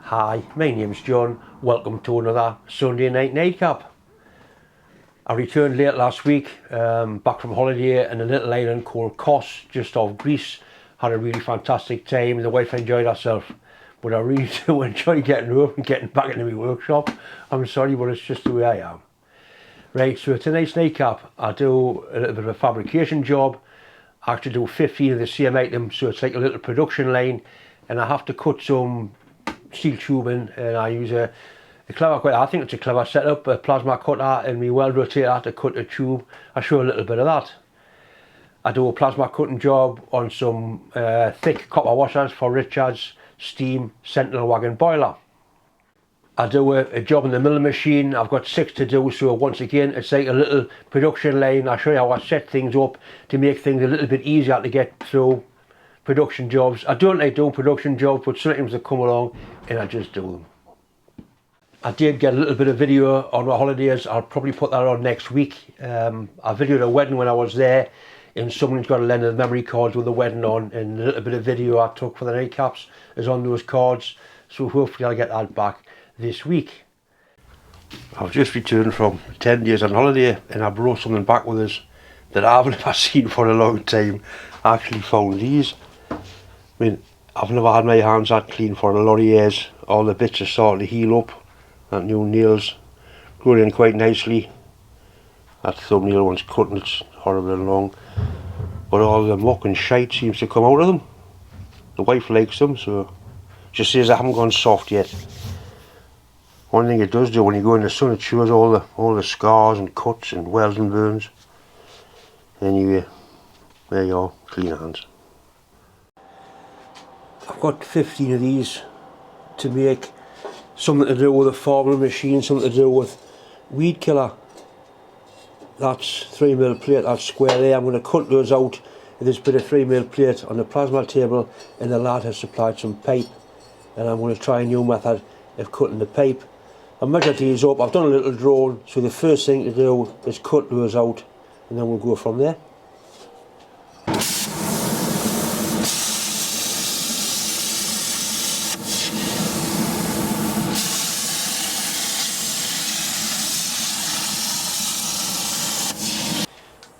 Hi, my name's John. Welcome to another Sunday night nightcap. I returned late last week, back from holiday in a little island called Kos, just off Greece. Had a really fantastic time. The wife enjoyed herself, but I really do enjoy getting home and getting back into my workshop. I'm sorry, but it's just the way I am. Right, so tonight's nightcap, I do a little bit of a fabrication job. I actually do 15 of the same item, so it's like a little production line, and I have to cut some steel tubing, and I use a clever, I think it's a clever setup, a plasma cutter and my weld rotator to cut a tube. I'll show a little bit of that. I do a plasma cutting job on some thick copper washers for Richard's steam Sentinel wagon boiler. I do a job in the milling machine. I've got 6 to do, so once again it's like a little production line. I'll show you how I set things up to make things a little bit easier to get through production jobs. I don't like doing production jobs, but sometimes they come along and I just do them. I did get a little bit of video on my holidays. I'll probably put that on next week. I videoed a wedding when I was there, and someone's got a lend of memory cards with the wedding on, and a little bit of video I took for the nightcaps is on those cards, so hopefully I'll get that back this week. I've just returned from 10 days on holiday, and I brought something back with us that I've never seen for a long time. I actually found these. I mean, I've never had my hands that clean for a lot of years. All the bits are starting to heal up. That new nails growing in quite nicely. That thumbnail one's cutting, it's horrible and long. But all the muck and shite seems to come out of them. The wife likes them, so she says I haven't gone soft yet. One thing it does do when you go in the sun, it shows all the scars and cuts and welds and burns. Anyway, there you are, clean hands. I've got 15 of these to make. Something to do with a formula machine, something to do with weed killer. That's 3mm plate, that's square there. I'm going to cut those out with this bit of 3mm plate on the plasma table, and the lad has supplied some pipe, and I'm going to try a new method of cutting the pipe. I measured these up, I've done a little drawing, so the first thing to do is cut those out, and then we'll go from there.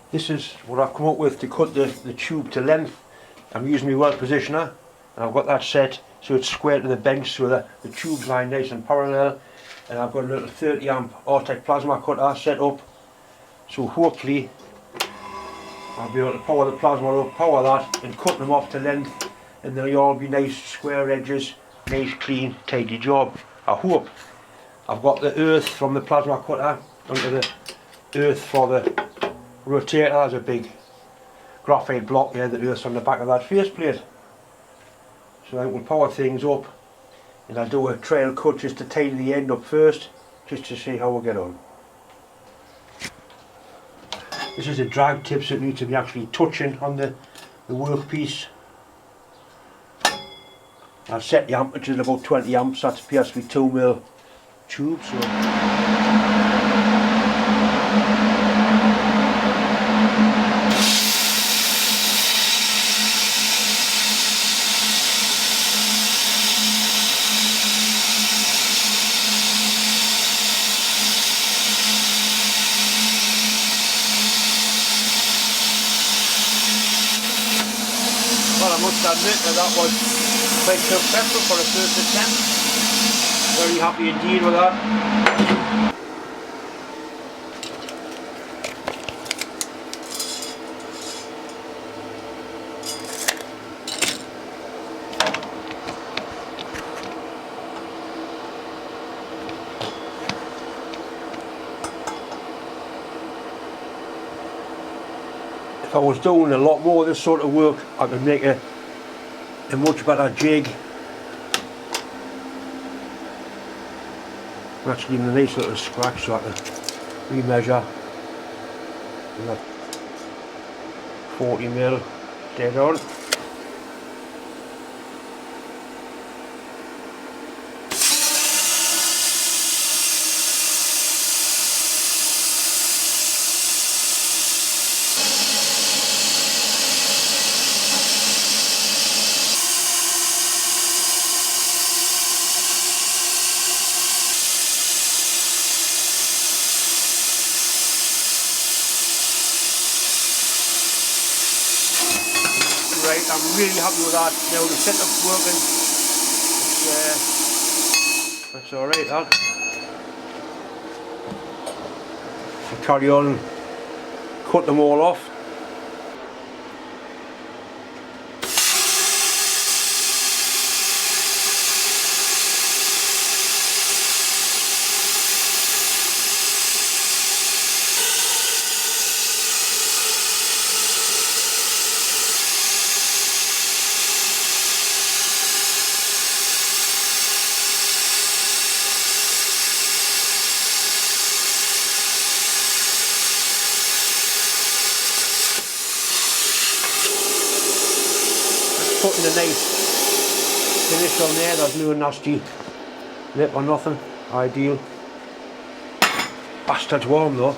This is what I've come up with to cut the tube to length. I'm using my weld positioner, and I've got that set so it's square to the bench so that the tube's lying nice and parallel, and I've got a little 30 amp Artec plasma cutter set up, so hopefully I'll be able to power the plasma up, power that, and cut them off to length, and they'll all be nice square edges, nice clean tidy job. I hope. I've got the earth from the plasma cutter onto the earth for the rotator. There's a big graphite block here that earths on the back of that faceplate. So I will power things up, and I'll do a trail cut just to tidy the end up first, just to see how we'll get on. This is a drag tip, so it needs to be actually touching on the workpiece. I've set the amperage at about 20 amps, that's a PSV 2mm tube. Well, I must admit that was quite successful for a first attempt. Very happy indeed with that. If I was doing a lot more of this sort of work, I could make a much better jig. I'm actually in a nice little scratch, so I can remeasure. 40mm dead on. I'm really happy with that. Now the setup's working. That's alright, that. I'll carry on and cut them all off. Putting a nice finish on there, there's no nasty lip or nothing, ideal. Bastard's warm though.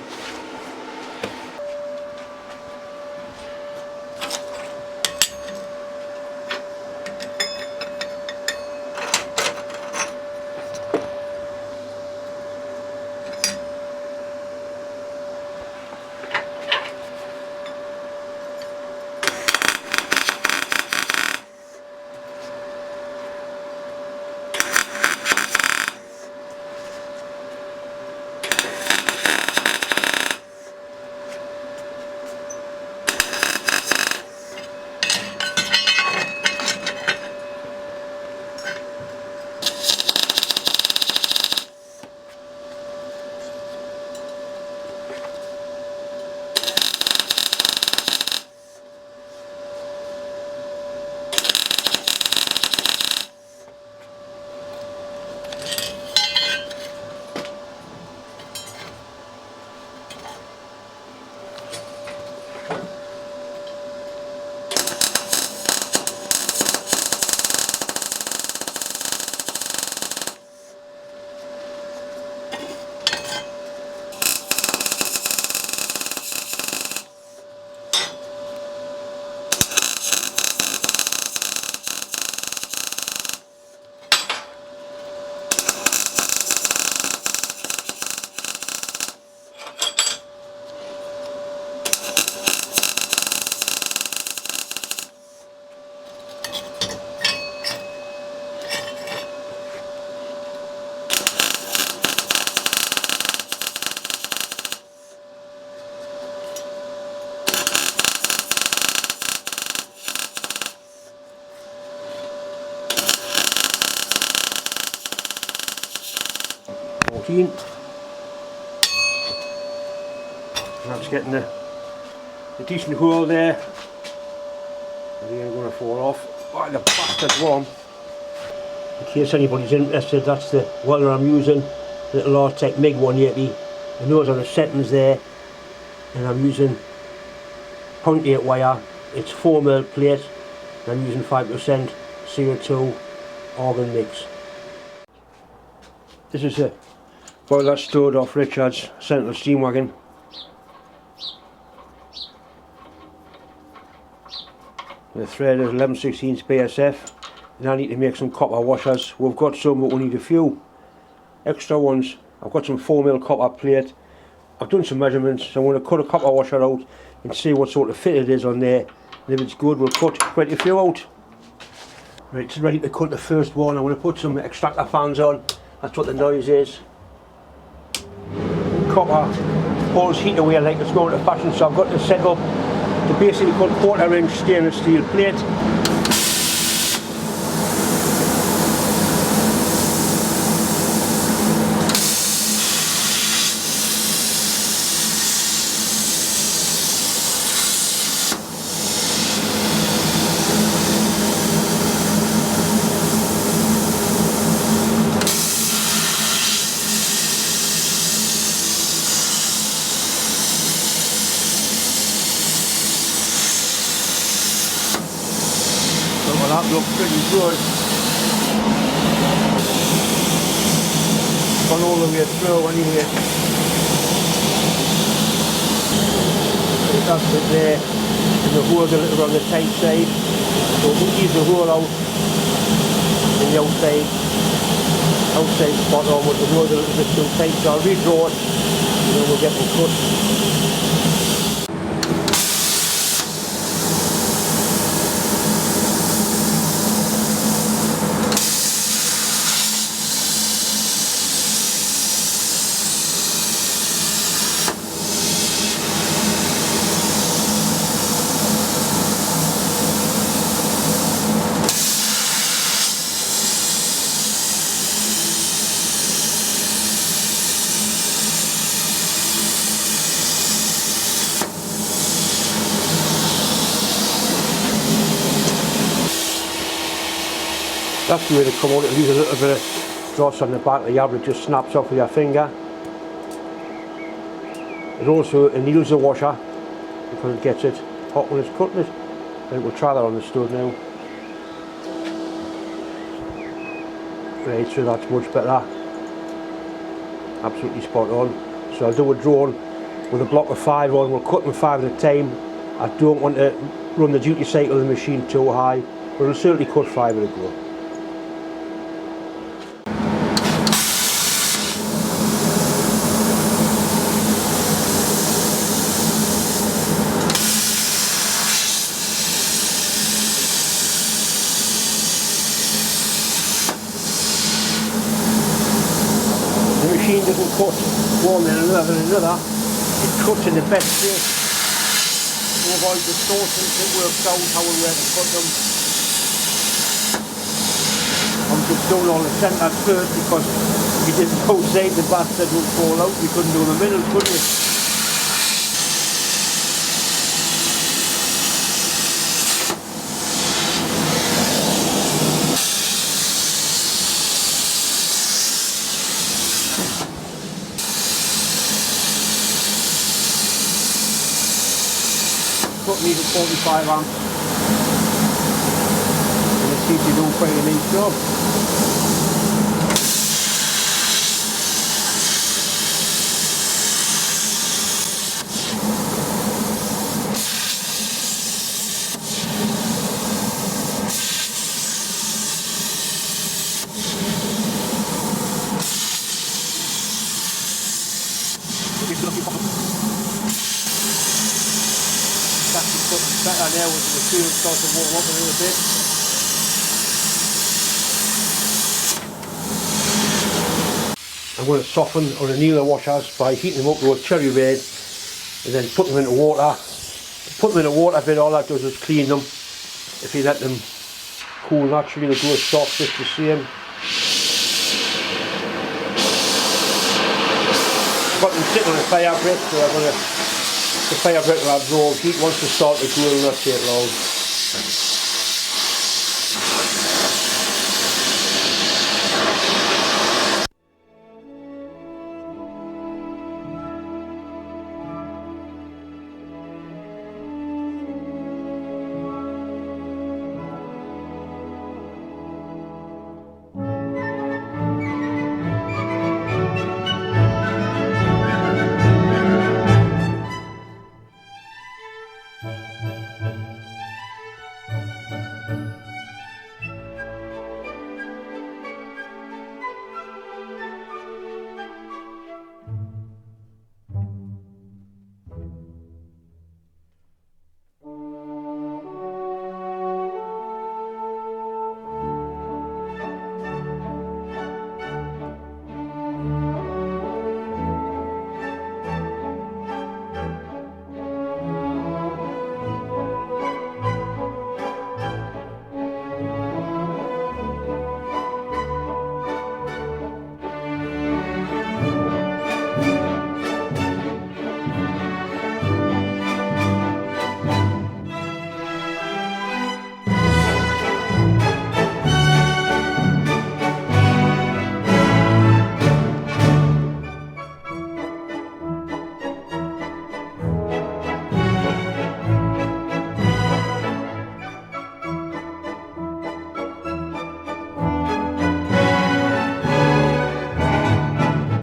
That's getting a decent hole there. It ain't going to fall off. Oh, the bastard's warm. In case anybody's interested, that's the welder I'm using, little Artec MIG 180. And those are the settings there. And I'm using 0.8 wire. It's 4mm plate. And I'm using 5% CO2 organ mix. This is a boiler stored off Richard's Sentinel steam wagon. The thread is 11/16 BSF, and I need to make some copper washers. We've got some, but we need a few extra ones. I've got some 4mm copper plate. I've done some measurements, so I'm going to cut a copper washer out and see what sort of fit it is on there. And if it's good, we'll cut quite a few out. Right, it's ready to cut the first one. I'm going to put some extractor fans on. That's what the noise is. Copper pulls heat away like it's going to fashion, so I've got to set up to basically cut 1/4 inch stainless steel plate. That looks pretty good. Gone all the way through anyway. That's it there. And the hole's a little on the tight side. So we'll leave the hole out in the outside spot on, but the hole's a little bit too tight, so I'll redraw it and then we'll get them cut. That's the way they come out. It leaves a little bit of dross on the back of the yab. It just snaps off with your finger. It also anneals the washer because it gets it hot when it's cutting it. And we'll try that on the stud now. Right, so that's much better. Absolutely spot on. So I'll do a drone with a block of 5 on. We'll cut them 5 at a time. I don't want to run the duty cycle of the machine too high, but it'll certainly cut 5 at a go. The machine doesn't cut one then another and another. It cuts in the best place to avoid distortion. It works out how and where to cut them. I'm just doing all the centres first because if you did outside the bastard would fall out. You couldn't do the middle, could you? Needed 45 amps and it seems to do quite a neat job. Better now as the material starts to warm up a little bit. I'm going to soften or anneal the washers by heating them up to a cherry red and then put them into water. Put them in the water a bit, all that does is clean them. If you let them cool naturally they'll go soft just the same. I've got them sitting on a fire brick, so I'm going to the fire brick will absorb heat once they start to cool and not take long.